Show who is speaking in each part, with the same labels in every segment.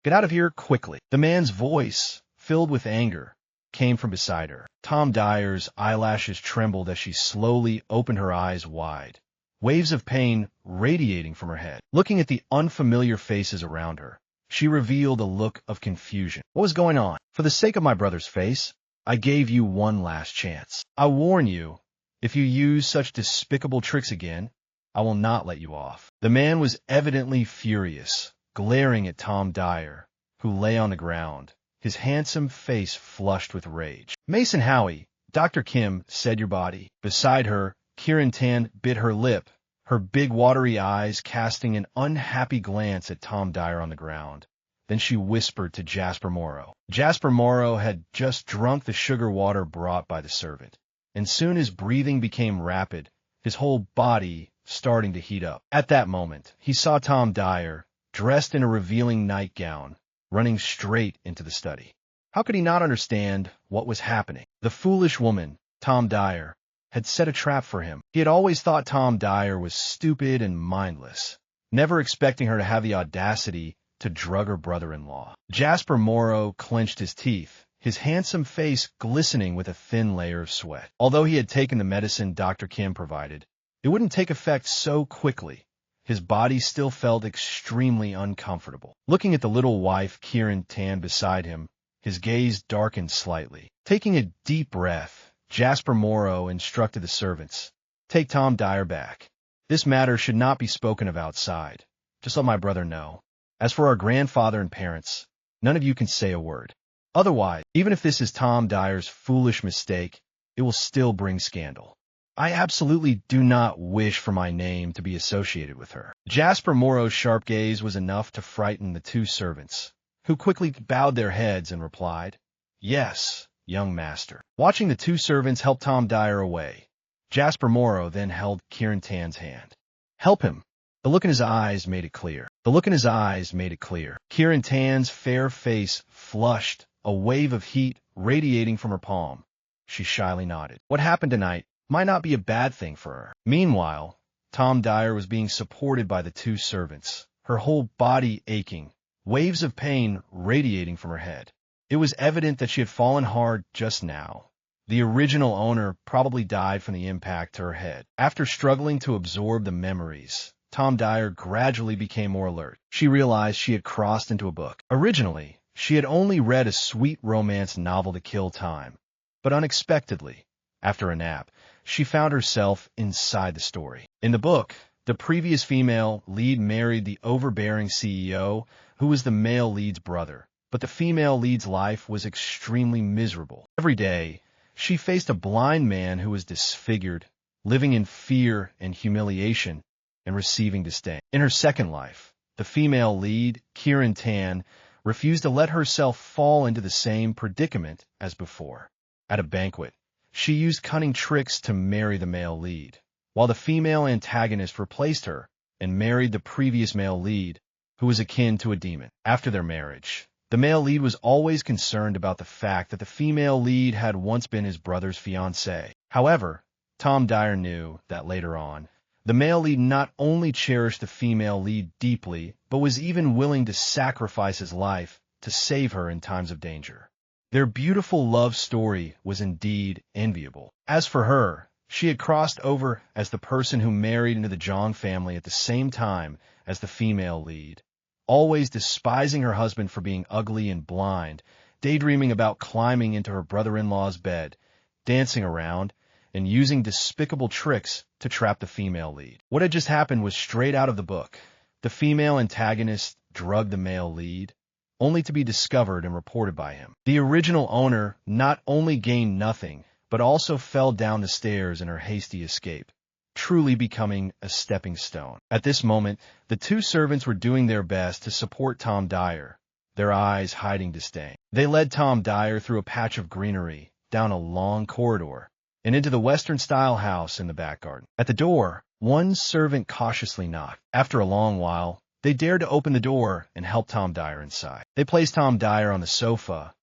Speaker 1: Get out of here quickly. The man's voice, filled with anger, came from beside her. Tom Duyer's eyelashes trembled as she slowly opened her eyes wide, waves of pain radiating from her head. Looking at the unfamiliar faces around her, she revealed a look of confusion. What was going on? For the sake of my brother's face, I gave you one last chance. I warn you, if you use such despicable tricks again, I will not let you off. The man was evidently furious, glaring at Tom Duyer, who lay on the ground, his handsome face flushed with rage. Mason Howie, Dr. Kim, said your body. Beside her, Kieran Tan bit her lip, her big watery eyes casting an unhappy glance at Tom Duyer on the ground. Then she whispered to Jasper Morrow. Jasper Morrow had just drunk the sugar water brought by the servant, and soon his breathing became rapid, his whole body starting to heat up. At that moment, he saw Tom Duyer, dressed in a revealing nightgown, running straight into the study. How could he not understand what was happening? The foolish woman, Tom Duyer, had set a trap for him. He had always thought Tom Duyer was stupid and mindless, never expecting her to have the audacity to drug her brother-in-law. Jasper Morrow clenched his teeth, his handsome face glistening with a thin layer of sweat. Although he had taken the medicine Dr. Kim provided, it wouldn't take effect so quickly. His body still felt extremely uncomfortable. Looking at the little wife Kieran Tan beside him, his gaze darkened slightly. Taking a deep breath, Jasper Morrow instructed the servants, "Take Tom Duyer back. This matter should not be spoken of outside. Just let my brother know. As for our grandfather and parents, none of you can say a word. Otherwise, even if this is Tom Duyer's foolish mistake, it will still bring scandal. I absolutely do not wish for my name to be associated with her." Jasper Morrow's sharp gaze was enough to frighten the two servants, who quickly bowed their heads and replied, "Yes, young master." Watching the two servants help Tom Duyer away, Jasper Morrow then held Kieran Tan's hand. "Help him." The look in his eyes made it clear. Kieran Tan's fair face flushed, a wave of heat radiating from her palm. She shyly nodded. What happened tonight might not be a bad thing for her. Meanwhile, Tom Duyer was being supported by the two servants, her whole body aching, waves of pain radiating from her head. It was evident that she had fallen hard just now. The original owner probably died from the impact to her head. After struggling to absorb the memories, Tom Duyer gradually became more alert. She realized she had crossed into a book. Originally, she had only read a sweet romance novel to kill time, but unexpectedly, after a nap, she found herself inside the story. In the book, the previous female lead married the overbearing CEO, who was the male lead's brother, but the female lead's life was extremely miserable. Every day, she faced a blind man who was disfigured, living in fear and humiliation, and receiving disdain. In her second life, the female lead, Kieran Tan, refused to let herself fall into the same predicament as before. At a banquet, she used cunning tricks to marry the male lead, while the female antagonist replaced her and married the previous male lead, who was akin to a demon. After their marriage, the male lead was always concerned about the fact that the female lead had once been his brother's fiancée. However, Tom Duyer knew that later on, the male lead not only cherished the female lead deeply, but was even willing to sacrifice his life to save her in times of danger. Their beautiful love story was indeed enviable. As for her, she had crossed over as the person who married into the Jang family at the same time as the female lead, always despising her husband for being ugly and blind, daydreaming about climbing into her brother-in-law's bed, dancing around, and using despicable tricks to trap the female lead. What had just happened was straight out of the book. The female antagonist drugged the male lead, only to be discovered and reported by him. The original owner not only gained nothing, but also fell down the stairs in her hasty escape, truly becoming a stepping stone. At this moment, the two servants were doing their best to support Tom Duyer, their eyes hiding disdain. They led Tom Duyer through a patch of greenery, down a long corridor, and into the Western-style house in the back garden. At the door, one servant cautiously knocked. After a long while, they dared to open the door and help Tom Duyer inside. They placed Tom Duyer on the sofa,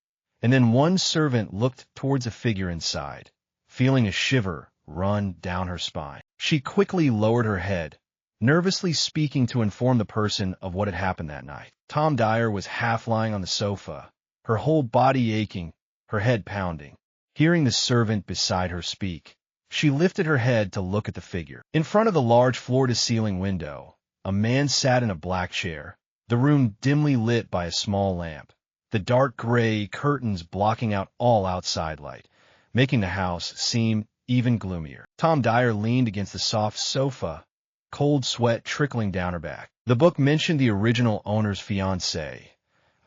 Speaker 1: and then one servant looked towards a figure inside, feeling a shiver run down her spine. She quickly lowered her head, nervously speaking to inform the person of what had happened that night. Tom Duyer was half lying on the sofa, her whole body aching, her head pounding. Hearing the servant beside her speak, she lifted her head to look at the figure. In front of the large floor-to-ceiling window, a man sat in a black chair, the room dimly lit by a small lamp, the dark gray curtains blocking out all outside light, making the house seem even gloomier. Tom Duyer leaned against the soft sofa, cold sweat trickling down her back. The book mentioned the original owner's fiancé,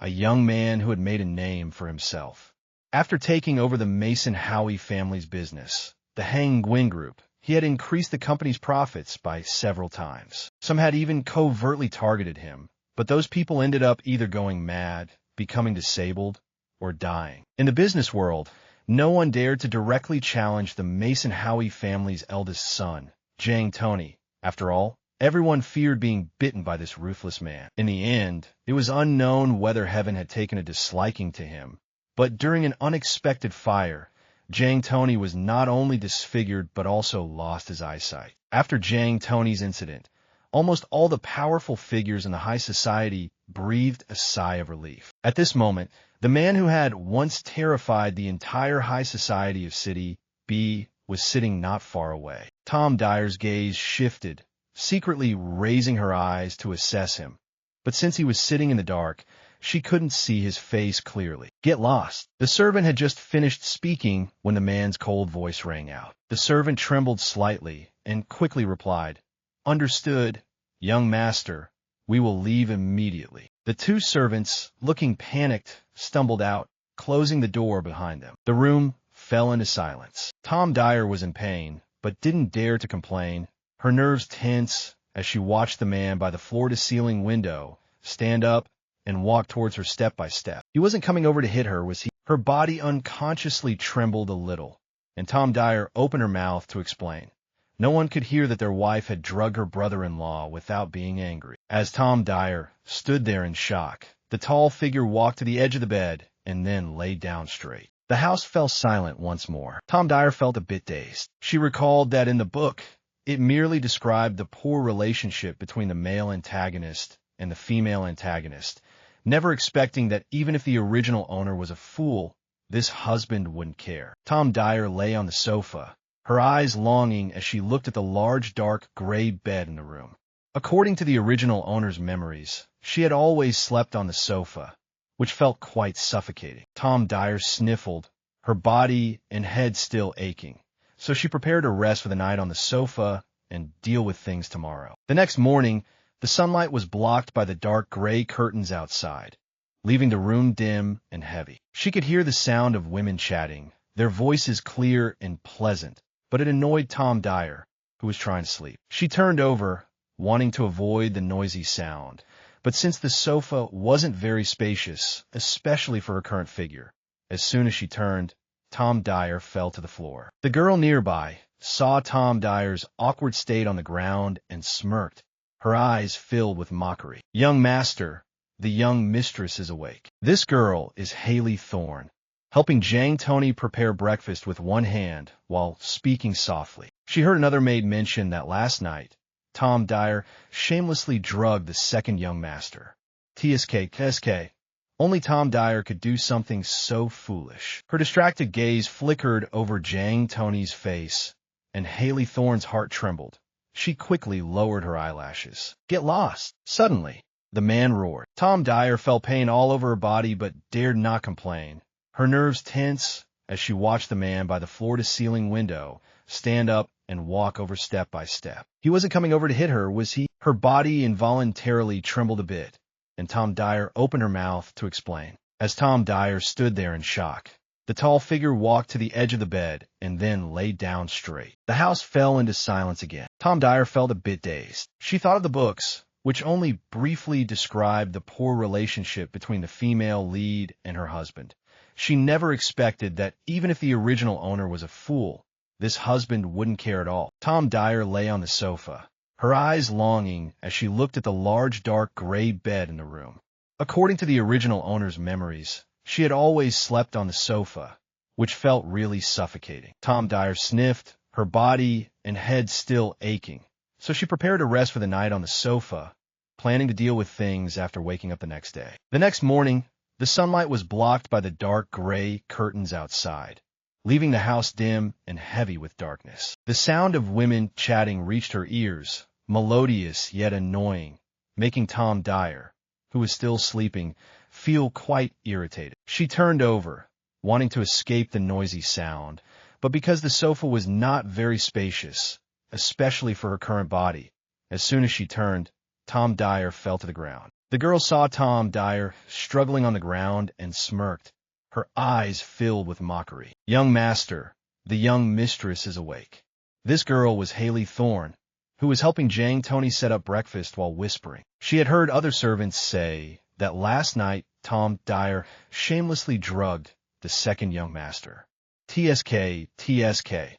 Speaker 1: a young man who had made a name for himself. After taking over the Mason Howie family's business, the Hang Nguyen Group, he had increased the company's profits by several times. Some had even covertly targeted him, but those people ended up either going mad, becoming disabled, or dying. In the business world, no one dared to directly challenge the Mason Howie family's eldest son, Jang Tony. After all, everyone feared being bitten by this ruthless man. In the end, it was unknown whether heaven had taken a disliking to him, but during an unexpected fire, Jang Tony was not only disfigured but also lost his eyesight. After Jang Tony's incident, almost all the powerful figures in the high society breathed a sigh of relief. At this moment, the man who had once terrified the entire high society of City B was sitting not far away. Tom Duyer's gaze shifted, secretly raising her eyes to assess him. But since he was sitting in the dark, she couldn't see his face clearly. "Get lost." The servant had just finished speaking when the man's cold voice rang out. The servant trembled slightly and quickly replied, "Understood, young master. We will leave immediately." The two servants, looking panicked, stumbled out, closing the door behind them. The room fell into silence. Tom Duyer was in pain, but didn't dare to complain, her nerves tense as she watched the man by the floor-to-ceiling window stand up and walk towards her step by step. He wasn't coming over to hit her, was he? Her body unconsciously trembled a little, and Tom Duyer opened her mouth to explain. No one could hear that their wife had drugged her brother-in-law without being angry. As Tom Duyer stood there in shock, the tall figure walked to the edge of the bed and then lay down straight. The house fell silent once more. Tom Duyer felt a bit dazed. She recalled that in the book, it merely described the poor relationship between the male antagonist and the female antagonist, never expecting that even if the original owner was a fool, this husband wouldn't care. Tom Duyer lay on the sofa, her eyes longing as she looked at the large dark gray bed in the room. According to the original owner's memories, she had always slept on the sofa, which felt quite suffocating. Tom Duyer sniffled, her body and head still aching, so she prepared to rest for the night on the sofa and deal with things tomorrow. The next morning, the sunlight was blocked by the dark gray curtains outside, leaving the room dim and heavy. She could hear the sound of women chatting, their voices clear and pleasant, but it annoyed Tom Duyer, who was trying to sleep. She turned over, wanting to avoid the noisy sound, but since the sofa wasn't very spacious, especially for her current figure, as soon as she turned, Tom Duyer fell to the floor. The girl nearby saw Tom Dyer's awkward state on the ground and smirked, her eyes filled with mockery. "Young master, the young mistress is awake." This girl is Haley Thorne, helping Jang Tony prepare breakfast with one hand while speaking softly. She heard another maid mention that last night, Tom Duyer shamelessly drugged the second young master. TSK. Only Tom Duyer could do something so foolish. Her distracted gaze flickered over Jang Tony's face, and Haley Thorne's heart trembled. She quickly lowered her eyelashes. "Get lost!" Suddenly, the man roared. Tom Duyer felt pain all over her body but dared not complain, her nerves tense as she watched the man by the floor-to-ceiling window stand up and walk over step by step. He wasn't coming over to hit her, was he? Her body involuntarily trembled a bit, and Tom Duyer opened her mouth to explain. As Tom Duyer stood there in shock, the tall figure walked to the edge of the bed and then lay down straight. The house fell into silence again. Tom Duyer felt a bit dazed. She thought of the books, which only briefly described the poor relationship between the female lead and her husband. She never expected that even if the original owner was a fool, this husband wouldn't care at all. Tom Duyer lay on the sofa, her eyes longing as she looked at the large dark gray bed in the room. According to the original owner's memories, she had always slept on the sofa, which felt really suffocating. Tom Duyer sniffed, her body and head still aching, so she prepared to rest for the night on the sofa, planning to deal with things after waking up the next day. The next morning, the sunlight was blocked by the dark gray curtains outside, leaving the house dim and heavy with darkness. The sound of women chatting reached her ears, melodious yet annoying, making Tom Duyer, who was still sleeping, feel quite irritated. She turned over, wanting to escape the noisy sound, but because the sofa was not very spacious, especially for her current body, as soon as she turned, Tom Duyer fell to the ground. The girl saw Tom Duyer struggling on the ground and smirked, her eyes filled with mockery. "Young master, the young mistress is awake." This girl was Haley Thorne, who was helping Jang Tony set up breakfast while whispering. She had heard other servants say that last night Tom Duyer shamelessly drugged the second young master. TSK, TSK.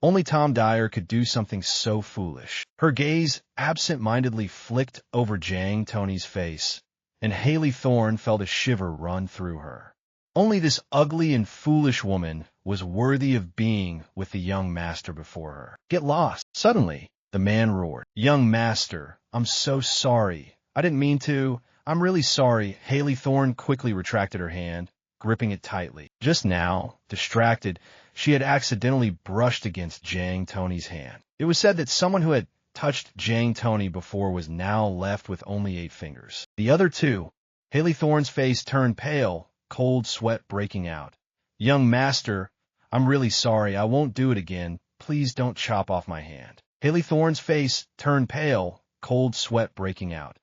Speaker 1: Only Tom Duyer could do something so foolish. Her gaze absent-mindedly flicked over Jang Tony's face, and Haley Thorne felt a shiver run through her. Only this ugly and foolish woman was worthy of being with the young master before her. "Get lost!" Suddenly, the man roared. "Young master, I'm so sorry. I didn't mean to. I'm really sorry." Haley Thorne quickly retracted her hand, gripping it tightly. Just now, distracted, she had accidentally brushed against Jang Tony's hand. It was said that someone who had touched Jang Tony before was now left with only 8 fingers. The other 2. Haley Thorne's face turned pale, cold sweat breaking out. "Young master, I'm really sorry. I won't do it again. Please don't chop off my hand." Haley Thorne's face turned pale, cold sweat breaking out.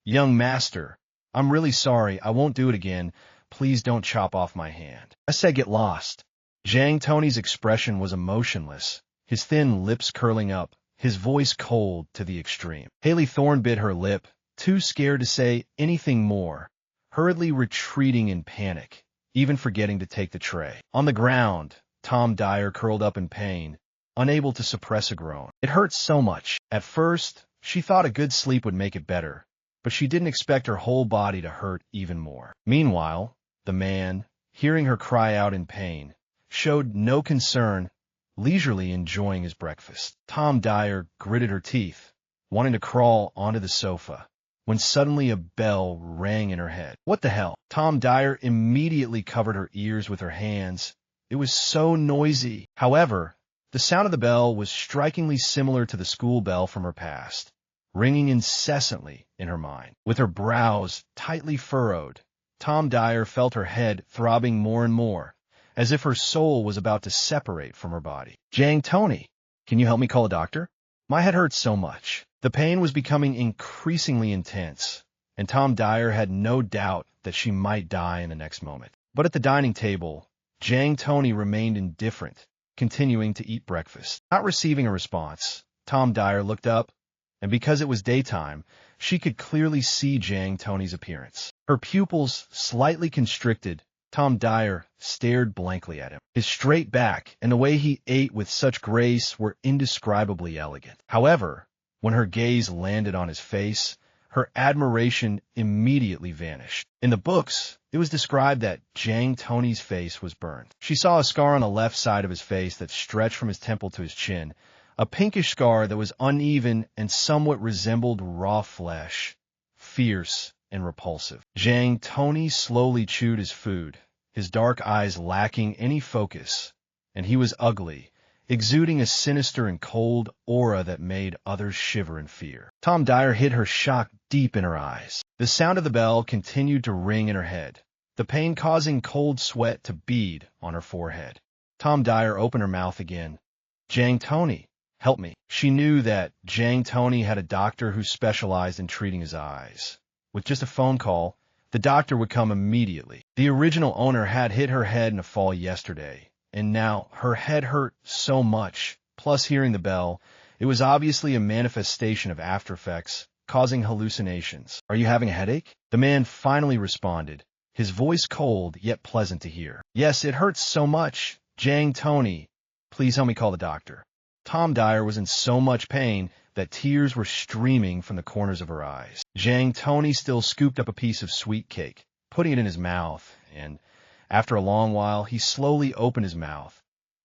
Speaker 1: "Young master, I'm really sorry. I won't do it again. Please don't chop off my hand." I said get lost. Jang Tony's expression was emotionless, his thin lips curling up, his voice cold to the extreme. Haley Thorne bit her lip, too scared to say anything more, hurriedly retreating in panic, even forgetting to take the tray. On the ground, Tom Duyer curled up in pain, unable to suppress a groan. It hurt so much. At first, she thought a good sleep would make it better, but she didn't expect her whole body to hurt even more. Meanwhile, the man, hearing her cry out in pain, showed no concern, leisurely enjoying his breakfast. Tom Duyer gritted her teeth, wanting to crawl onto the sofa, when suddenly a bell rang in her head. What the hell? Tom Duyer immediately covered her ears with her hands. It was so noisy. However, the sound of the bell was strikingly similar to the school bell from her past, ringing incessantly in her mind. With her brows tightly furrowed, Tom Duyer felt her head throbbing more and more, as if her soul was about to separate from her body. "Jang Tony, can you help me call a doctor? My head hurts so much." The pain was becoming increasingly intense, and Tom Duyer had no doubt that she might die in the next moment. But at the dining table, Jang Tony remained indifferent, continuing to eat breakfast. Not receiving a response, Tom Duyer looked up, and because it was daytime, she could clearly see Jang Tony's appearance. Her pupils slightly constricted, Tom Duyer stared blankly at him. His straight back and the way he ate with such grace were indescribably elegant. However, when her gaze landed on his face, her admiration immediately vanished. In the books, it was described that Jang Tony's face was burned. She saw a scar on the left side of his face that stretched from his temple to his chin, a pinkish scar that was uneven and somewhat resembled raw flesh, fierce and repulsive. Jang Tony slowly chewed his food, his dark eyes lacking any focus, and he was ugly, exuding a sinister and cold aura that made others shiver in fear. Tom Duyer hid her shock deep in her eyes. The sound of the bell continued to ring in her head, the pain causing cold sweat to bead on her forehead. Tom Duyer opened her mouth again. "Jang Tony, help me." She knew that Jang Tony had a doctor who specialized in treating his eyes. With just a phone call, the doctor would come immediately. The original owner had hit her head in a fall yesterday, and now her head hurt so much, plus hearing the bell, it was obviously a manifestation of after effects, causing hallucinations. "Are you having a headache?" The man finally responded, his voice cold yet pleasant to hear. "Yes, it hurts so much. Jang Tony, please help me call the doctor." Tom Duyer was in so much pain that tears were streaming from the corners of her eyes. Jang Tony still scooped up a piece of sweet cake, putting it in his mouth, and after a long while, he slowly opened his mouth.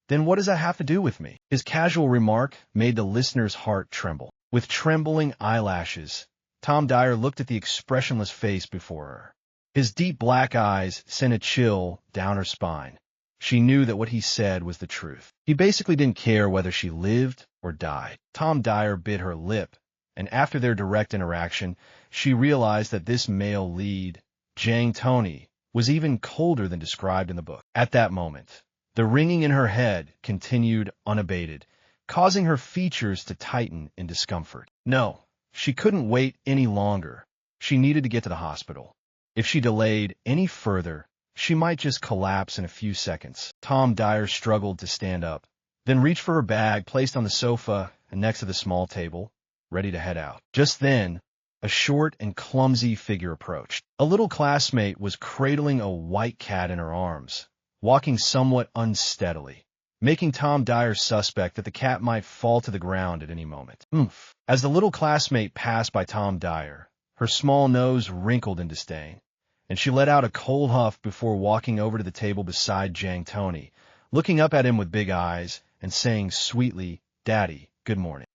Speaker 1: "Then what does that have to do with me?" His casual remark made the listener's heart tremble. With trembling eyelashes, Tom Duyer looked at the expressionless face before her. His deep black eyes sent a chill down her spine. She knew that what he said was the truth. He basically didn't care whether she lived or died. Tom Duyer bit her lip, and after their direct interaction, she realized that this male lead, Jang Tony, was even colder than described in the book. At that moment, the ringing in her head continued unabated, causing her features to tighten in discomfort. No, she couldn't wait any longer. She needed to get to the hospital. If she delayed any further, she might just collapse in a few seconds. Tom Duyer struggled to stand up, then reached for her bag placed on the sofa and next to the small table, ready to head out. Just then, a short and clumsy figure approached. A little classmate was cradling a white cat in her arms, walking somewhat unsteadily, making Tom Duyer suspect that the cat might fall to the ground at any moment. Oomph! As the little classmate passed by Tom Duyer, her small nose wrinkled in disdain, and she let out a cold huff before walking over to the table beside Jang Tony, looking up at him with big eyes and saying sweetly, "Daddy, good morning."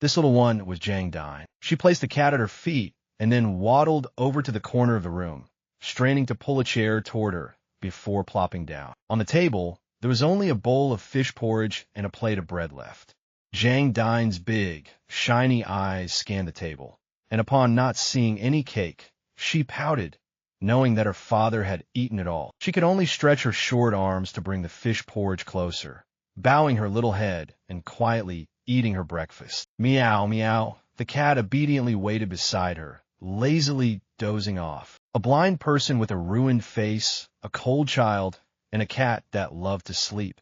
Speaker 1: This little one was Jang Dine. She placed the cat at her feet and then waddled over to the corner of the room, straining to pull a chair toward her before plopping down. On the table, there was only a bowl of fish porridge and a plate of bread left. Jang Dine's big, shiny eyes scanned the table, and upon not seeing any cake, she pouted, knowing that her father had eaten it all. She could only stretch her short arms to bring the fish porridge closer, bowing her little head and quietly eating her breakfast. Meow, meow. The cat obediently waited beside her, lazily dozing off. A blind person with a ruined face, a cold child, and a cat that loved to sleep.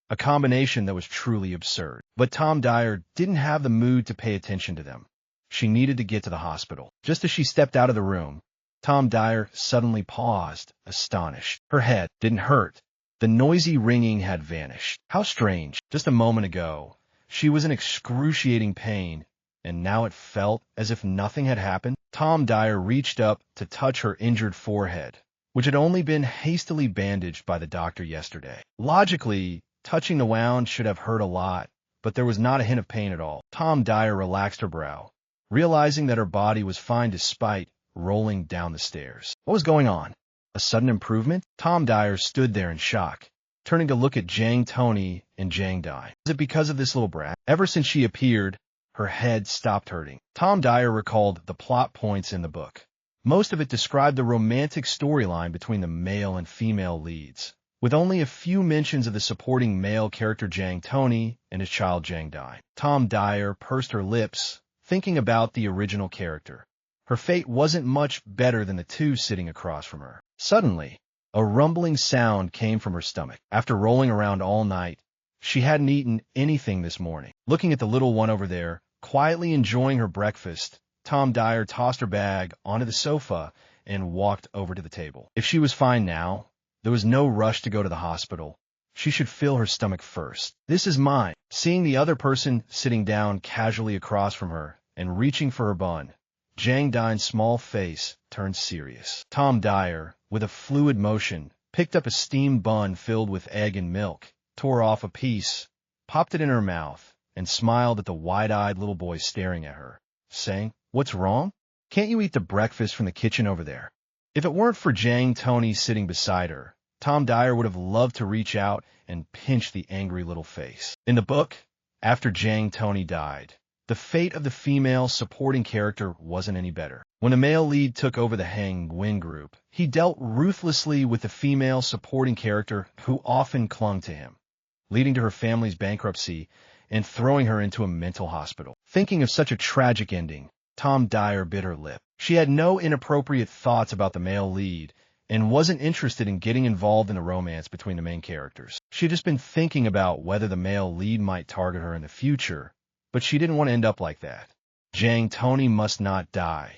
Speaker 1: A combination that was truly absurd. But Tom Duyer didn't have the mood to pay attention to them. She needed to get to the hospital. Just as she stepped out of the room, Tom Duyer suddenly paused, astonished. Her head didn't hurt. The noisy ringing had vanished. How strange. Just a moment ago, she was in excruciating pain, and now it felt as if nothing had happened. Tom Duyer reached up to touch her injured forehead, which had only been hastily bandaged by the doctor yesterday. Logically, touching the wound should have hurt a lot, but there was not a hint of pain at all. Tom Duyer relaxed her brow, realizing that her body was fine despite rolling down the stairs. What was going on? A sudden improvement? Tom Duyer stood there in shock, turning to look at Jang Tony and Jang Dine. Was it because of this little brat? Ever since she appeared, her head stopped hurting. Tom Duyer recalled the plot points in the book. Most of it described the romantic storyline between the male and female leads, with only a few mentions of the supporting male character Jang Tony and his child Jang Dine. Tom Duyer pursed her lips, thinking about the original character. Her fate wasn't much better than the two sitting across from her. Suddenly, a rumbling sound came from her stomach. After rolling around all night, she hadn't eaten anything this morning. Looking at the little one over there, quietly enjoying her breakfast, Tom Duyer tossed her bag onto the sofa and walked over to the table. If she was fine now, there was no rush to go to the hospital. She should fill her stomach first. This is mine. Seeing the other person sitting down casually across from her and reaching for her bun, Jang Dine's small face turned serious. Tom Duyer, with a fluid motion, picked up a steamed bun filled with egg and milk, tore off a piece, popped it in her mouth, and smiled at the wide-eyed little boy staring at her, saying, "What's wrong? Can't you eat the breakfast from the kitchen over there?" If it weren't for Jang Tony sitting beside her, Tom Duyer would have loved to reach out and pinch the angry little face. In the book, after Jang Tony died, the fate of the female supporting character wasn't any better. When the male lead took over the Hang Nguyen group, he dealt ruthlessly with the female supporting character who often clung to him, leading to her family's bankruptcy and throwing her into a mental hospital. Thinking of such a tragic ending, Tom Duyer bit her lip. She had no inappropriate thoughts about the male lead and wasn't interested in getting involved in the romance between the main characters. She had just been thinking about whether the male lead might target her in the future, but she didn't want to end up like that. Jang Tony must not die.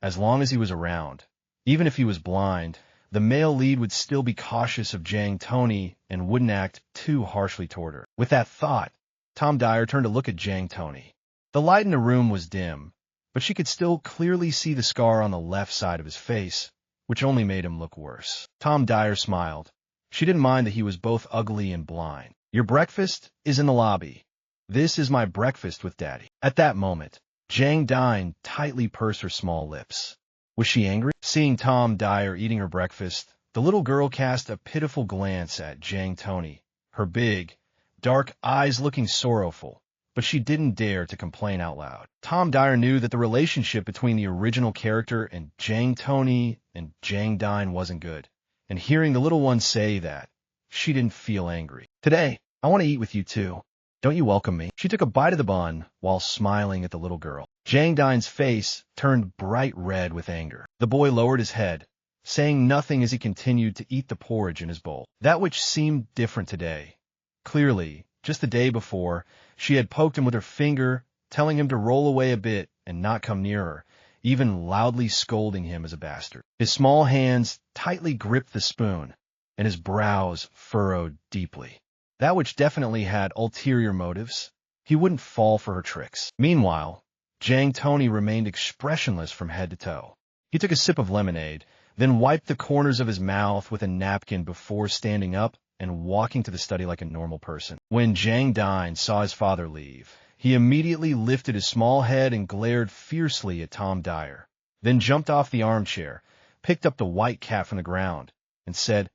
Speaker 1: As long as he was around, even if he was blind, the male lead would still be cautious of Jang Tony and wouldn't act too harshly toward her. With that thought, Tom Duyer turned to look at Jang Tony. The light in the room was dim, but she could still clearly see the scar on the left side of his face, which only made him look worse. Tom Duyer smiled. She didn't mind that he was both ugly and blind. "Your breakfast is in the lobby. This is my breakfast with Daddy. At that moment, Jang Tony tightly pursed her small lips. Was she angry? Seeing Tom Duyer eating her breakfast, the little girl cast a pitiful glance at Jang Tony, her big, dark eyes looking sorrowful, but she didn't dare to complain out loud. Tom Duyer knew that the relationship between the original character and Jang Tony and Jang Tony wasn't good, and hearing the little one say that, she didn't feel angry. Today, I want to eat with you too. Don't you welcome me? She took a bite of the bun while smiling at the little girl. Jang Tony's face turned bright red with anger. The boy lowered his head, saying nothing as he continued to eat the porridge in his bowl. That which seemed different today. Clearly, just the day before, she had poked him with her finger, telling him to roll away a bit and not come near her, even loudly scolding him as a bastard. His small hands tightly gripped the spoon, and his brows furrowed deeply. That which definitely had ulterior motives. He wouldn't fall for her tricks. Meanwhile, Jang Tony remained expressionless from head to toe. He took a sip of lemonade, then wiped the corners of his mouth with a napkin before standing up and walking to the study like a normal person. When Jang Tony saw his father leave, he immediately lifted his small head and glared fiercely at Tom Duyer, then jumped off the armchair, picked up the white cat from the ground, and said,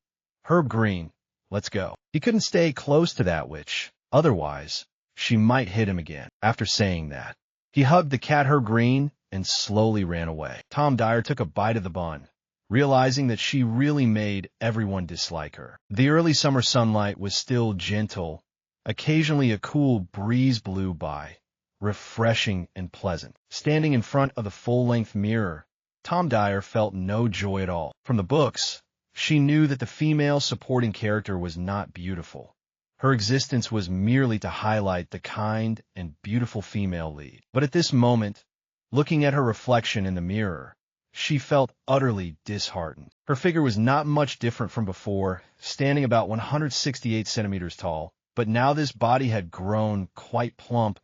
Speaker 1: "Herb Green, let's go." He couldn't stay close to that witch, otherwise she might hit him again. After saying that, he hugged the cat Herb Green and slowly ran away. Tom Duyer took a bite of the bun, realizing that she really made everyone dislike her. The early summer sunlight was still gentle. Occasionally a cool breeze blew by, refreshing and pleasant. Standing in front of the full-length mirror, Tom Duyer felt no joy at all. From the books, she knew that the female supporting character was not beautiful. Her existence was merely to highlight the kind and beautiful female lead. But at this moment, looking at her reflection in the mirror, she felt utterly disheartened. Her figure was not much different from before, standing about 168 centimeters tall, but now this body had grown quite plump,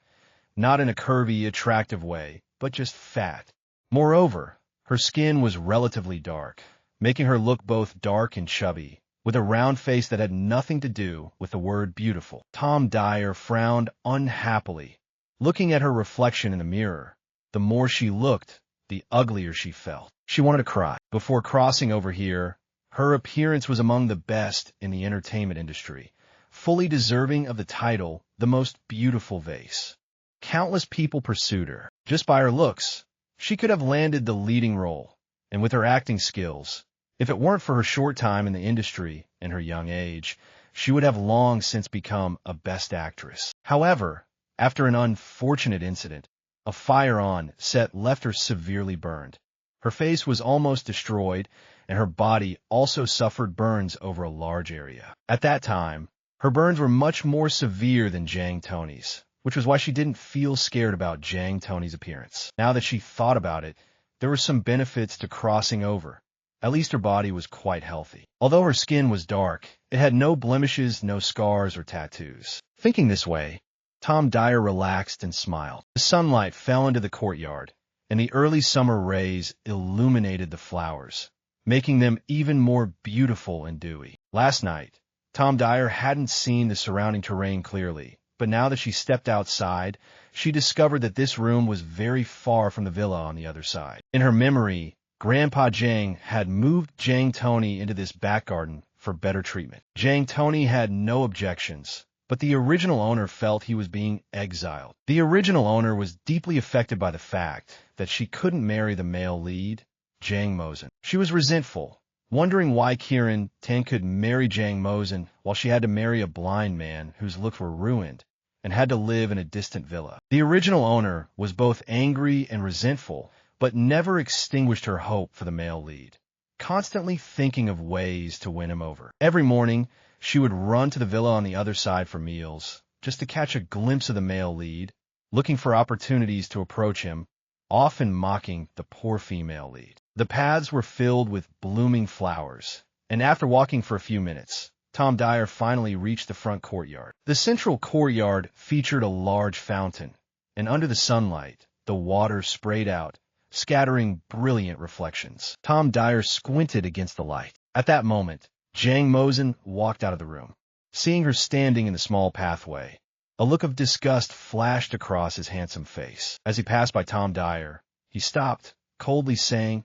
Speaker 1: not in a curvy, attractive way, but just fat. Moreover, her skin was relatively dark, making her look both dark and chubby, with a round face that had nothing to do with the word beautiful. Tom Duyer frowned unhappily. Looking at her reflection in the mirror, the more she looked, the uglier she felt. She wanted to cry. Before crossing over here, her appearance was among the best in the entertainment industry, fully deserving of the title, the most beautiful vase. Countless people pursued her. Just by her looks, she could have landed the leading role, and with her acting skills, if it weren't for her short time in the industry and her young age, she would have long since become a best actress. However, after an unfortunate incident, a fire on set left her severely burned. Her face was almost destroyed, and her body also suffered burns over a large area. At that time, her burns were much more severe than Jang Tony's, which was why she didn't feel scared about Jang Tony's appearance. Now that she thought about it, there were some benefits to crossing over. At least her body was quite healthy. Although her skin was dark, it had no blemishes, no scars or tattoos. Thinking this way, Tom Duyer relaxed and smiled. The sunlight fell into the courtyard, and the early summer rays illuminated the flowers, making them even more beautiful and dewy. Last night, Tom Duyer hadn't seen the surrounding terrain clearly, but now that she stepped outside, she discovered that this room was very far from the villa on the other side. In her memory, Grandpa Jang had moved Jang Tony into this back garden for better treatment. Jang Tony had no objections, but the original owner felt he was being exiled. The original owner was deeply affected by the fact that she couldn't marry the male lead, Jang Mosen. She was resentful, wondering why Kieran Tan could marry Jang Mosen while she had to marry a blind man whose looks were ruined and had to live in a distant villa. The original owner was both angry and resentful, but never extinguished her hope for the male lead, constantly thinking of ways to win him over. Every morning, she would run to the villa on the other side for meals, just to catch a glimpse of the male lead, looking for opportunities to approach him, often mocking the poor female lead. The paths were filled with blooming flowers, and after walking for a few minutes, Tom Duyer finally reached the front courtyard. The central courtyard featured a large fountain, and under the sunlight, the water sprayed out, scattering brilliant reflections. Tom Duyer squinted against the light. At that moment, Jang Mosen walked out of the room. Seeing her standing in the small pathway, A look of disgust flashed across his handsome face. As he passed by Tom Duyer, he stopped, coldly saying,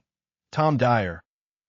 Speaker 1: "Tom Duyer,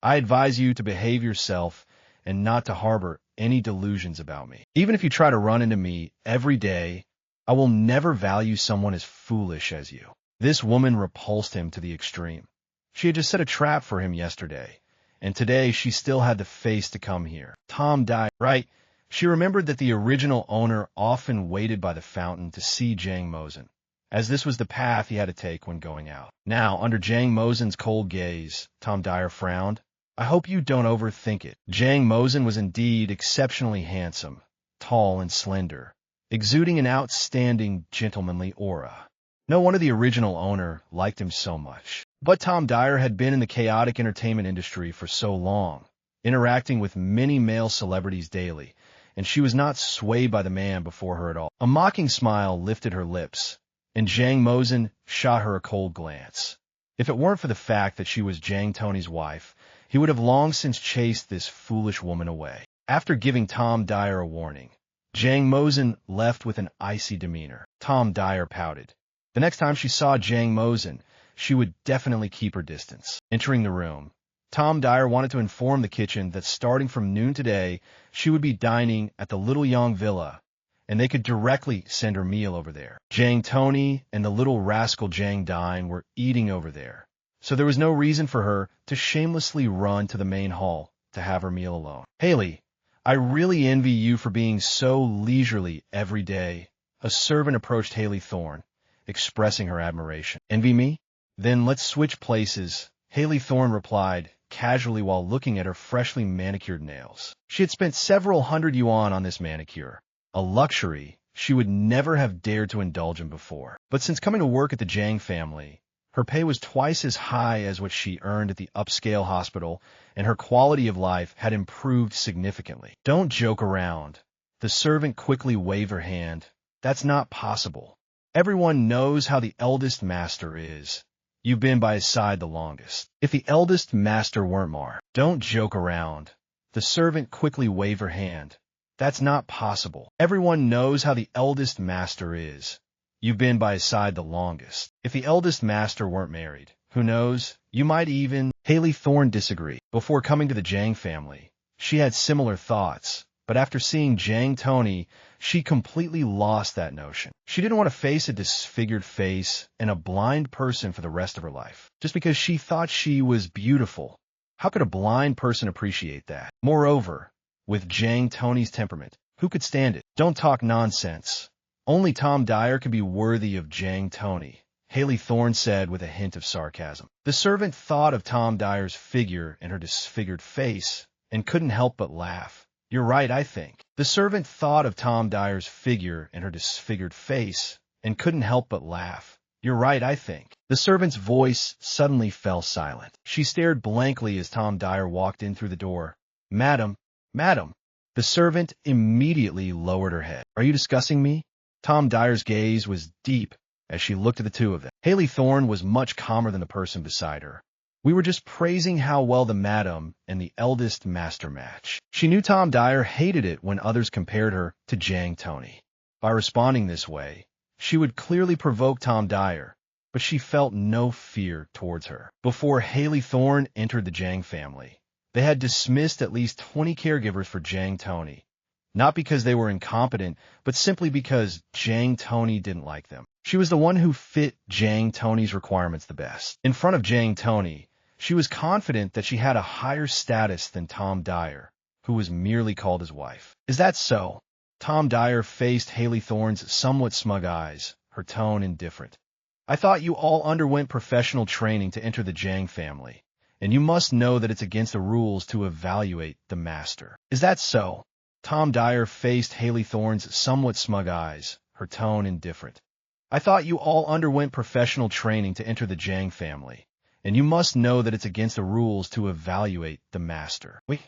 Speaker 1: I advise you to behave yourself and not to harbor any delusions about me. Even if you try to run into me every day, I will never value someone as foolish as you." This woman repulsed him to the extreme. She had just set a trap for him yesterday, and today she still had the face to come here. Tom Duyer, right? She remembered that the original owner often waited by the fountain to see Jang Mosen, as this was the path he had to take when going out. Now, under Jang Mosen's cold gaze, Tom Duyer frowned. "I hope you don't overthink it." Jang Mosen was indeed exceptionally handsome, tall and slender, exuding an outstanding gentlemanly aura. No wonder the original owner liked him so much. But Tom Duyer had been in the chaotic entertainment industry for so long, interacting with many male celebrities daily, and she was not swayed by the man before her at all. A mocking smile lifted her lips, and Jang Mosen shot her a cold glance. If it weren't for the fact that she was Jang Tony's wife, he would have long since chased this foolish woman away. After giving Tom Duyer a warning, Jang Mosen left with an icy demeanor. Tom Duyer pouted. The next time she saw Jang Mosen, she would definitely keep her distance. Entering the room, Tom Duyer wanted to inform the kitchen that starting from noon today, she would be dining at the Little Yang Villa, and they could directly send her meal over there. Jang Tony and the little rascal Jang Dine were eating over there, so there was no reason for her to shamelessly run to the main hall to have her meal alone. "Haley, I really envy you for being so leisurely every day." A servant approached Haley Thorne, expressing her admiration. "Envy me? Then let's switch places," Haley Thorne replied, casually while looking at her freshly manicured nails. She had spent several hundred yuan on this manicure, a luxury she would never have dared to indulge in before. But since coming to work at the Jang family, her pay was twice as high as what she earned at the upscale hospital, and her quality of life had improved significantly. "Don't joke around." The servant quickly waved her hand. "That's not possible. Everyone knows how the eldest master is. You've been by his side the longest. If the eldest master weren't more." "Don't joke around." The servant quickly waved her hand. "That's not possible. Everyone knows how the eldest master is. You've been by his side the longest. If the eldest master weren't married, who knows, you might even—" Haley Thorne disagreed. Before coming to the Jang family, she had similar thoughts, but after seeing Jang Tony, she completely lost that notion. She didn't want to face a disfigured face and a blind person for the rest of her life, just because she thought she was beautiful. How could a blind person appreciate that? Moreover, with Jang Tony's temperament, who could stand it? "Don't talk nonsense. Only Tom Duyer could be worthy of Jang Tony," Haley Thorne said with a hint of sarcasm. The servant thought of Tom Dyer's figure and her disfigured face and couldn't help but laugh. "You're right, I think." The servant thought of Tom Dyer's figure and her disfigured face and couldn't help but laugh. "You're right, I think." The servant's voice suddenly fell silent. She stared blankly as Tom Duyer walked in through the door. "Madam, madam." The servant immediately lowered her head. "Are you discussing me?" Tom Dyer's gaze was deep as she looked at the two of them. Haley Thorne was much calmer than the person beside her. "We were just praising how well the madam and the eldest master match." She knew Tom Duyer hated it when others compared her to Jang Tony. By responding this way, she would clearly provoke Tom Duyer, but she felt no fear towards her. Before Haley Thorne entered the Jang family, they had dismissed at least 20 caregivers for Jang Tony, not because they were incompetent, but simply because Jang Tony didn't like them. She was the one who fit Jang Tony's requirements the best. In front of Jang Tony, she was confident that she had a higher status than Tom Duyer, who was merely called his wife. "Is that so?" Tom Duyer faced Haley Thorne's somewhat smug eyes, her tone indifferent. "I thought you all underwent professional training to enter the Jang family, and you must know that it's against the rules to evaluate the master." "Is that so?" Tom Duyer faced Haley Thorne's somewhat smug eyes, her tone indifferent. "I thought you all underwent professional training to enter the Jang family, and you must know that it's against the rules to evaluate the master." "Wait."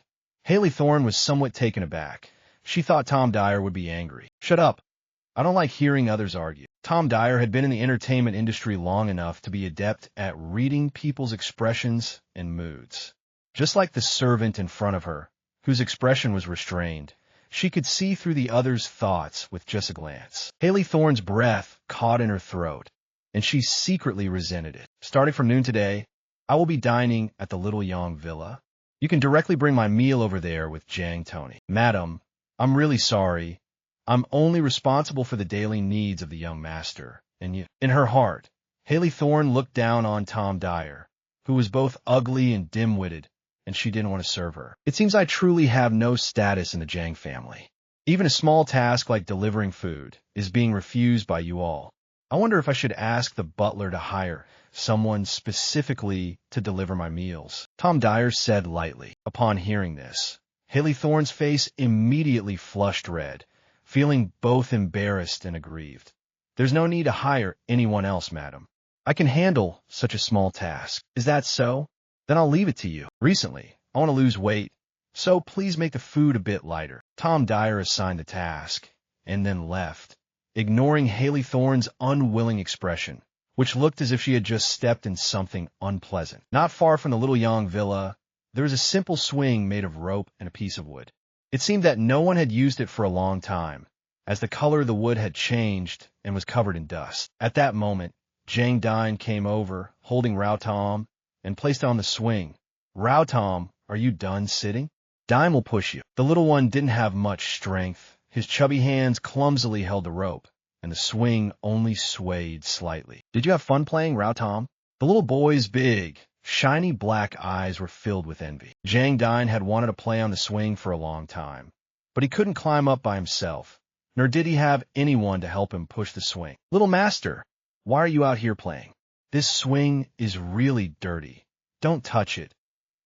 Speaker 1: Haley Thorne was somewhat taken aback. She thought Tom Duyer would be angry. "Shut up. I don't like hearing others argue." Tom Duyer had been in the entertainment industry long enough to be adept at reading people's expressions and moods. Just like the servant in front of her, whose expression was restrained, She could see through the other's thoughts with just a glance. Haley Thorne's breath caught in her throat, and she secretly resented it. Starting from noon today, I will be dining at the Little Yang Villa. You can directly bring my meal over there with Jang Tony. Madam, I'm really sorry. I'm only responsible for the daily needs of the young master. And you. In her heart, Haley Thorne looked down on Tom Duyer, who was both ugly and dim-witted, and she didn't want to serve her. It seems I truly have no status in the Jang family. Even a small task like delivering food is being refused by you all. I wonder if I should ask the butler to hire someone specifically to deliver my meals. Tom Duyer said lightly. Upon hearing this, Haley Thorne's face immediately flushed red, feeling both embarrassed and aggrieved. There's no need to hire anyone else, madam. I can handle such a small task. Is that so? Then I'll leave it to you. Recently, I want to lose weight, so please make the food a bit lighter. Tom Duyer assigned the task, and then left, ignoring Haley Thorne's unwilling expression, which looked as if she had just stepped in something unpleasant. Not far from the Little Yang Villa, there was a simple swing made of rope and a piece of wood. It seemed that no one had used it for a long time, as the color of the wood had changed and was covered in dust. At that moment, Jang Dine came over, holding Rao Tom, and placed it on the swing. Rao Tom, are you done sitting? Dime will push you. The little one didn't have much strength. His chubby hands clumsily held the rope, and the swing only swayed slightly. Did you have fun playing, Rao Tom? The little boy's big, shiny black eyes were filled with envy. Jang Dine had wanted to play on the swing for a long time, but he couldn't climb up by himself, nor did he have anyone to help him push the swing. Little master, why are you out here playing? This swing is really dirty. Don't touch it.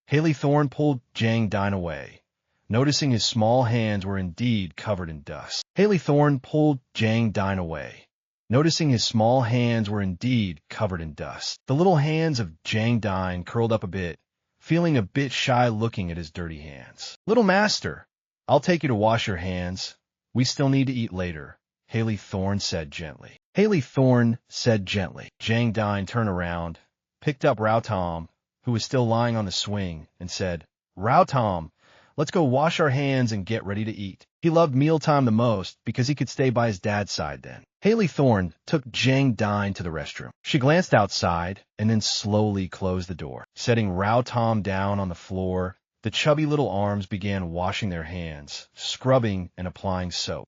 Speaker 1: Haley Thorne pulled Jang Dine away, noticing his small hands were indeed covered in dust. Haley Thorne pulled Jang Dine away, noticing his small hands were indeed covered in dust. The little hands of Jang Dine curled up a bit, feeling a bit shy looking at his dirty hands. Little master, I'll take you to wash your hands. We still need to eat later, Haley Thorne said gently. Haley Thorne said gently. Jang Dine turned around, picked up Rao Tom, who was still lying on the swing, and said, Rao Tom, let's go wash our hands and get ready to eat. He loved mealtime the most because he could stay by his dad's side then. Haley Thorne took Jang Dine to the restroom. She glanced outside and then slowly closed the door. Setting Rao Tom down on the floor, the chubby little arms began washing their hands, scrubbing and applying soap.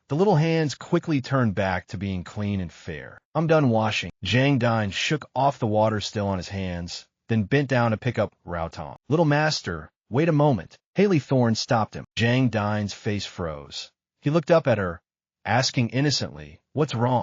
Speaker 1: The little hands quickly turned back to being clean and fair. I'm done washing. Jang Dine shook off the water still on his hands, then bent down to pick up Rao Tom. Little master, wait a moment. Haley Thorne stopped him. Jang Dine's face froze. He looked up at her, asking innocently, what's wrong?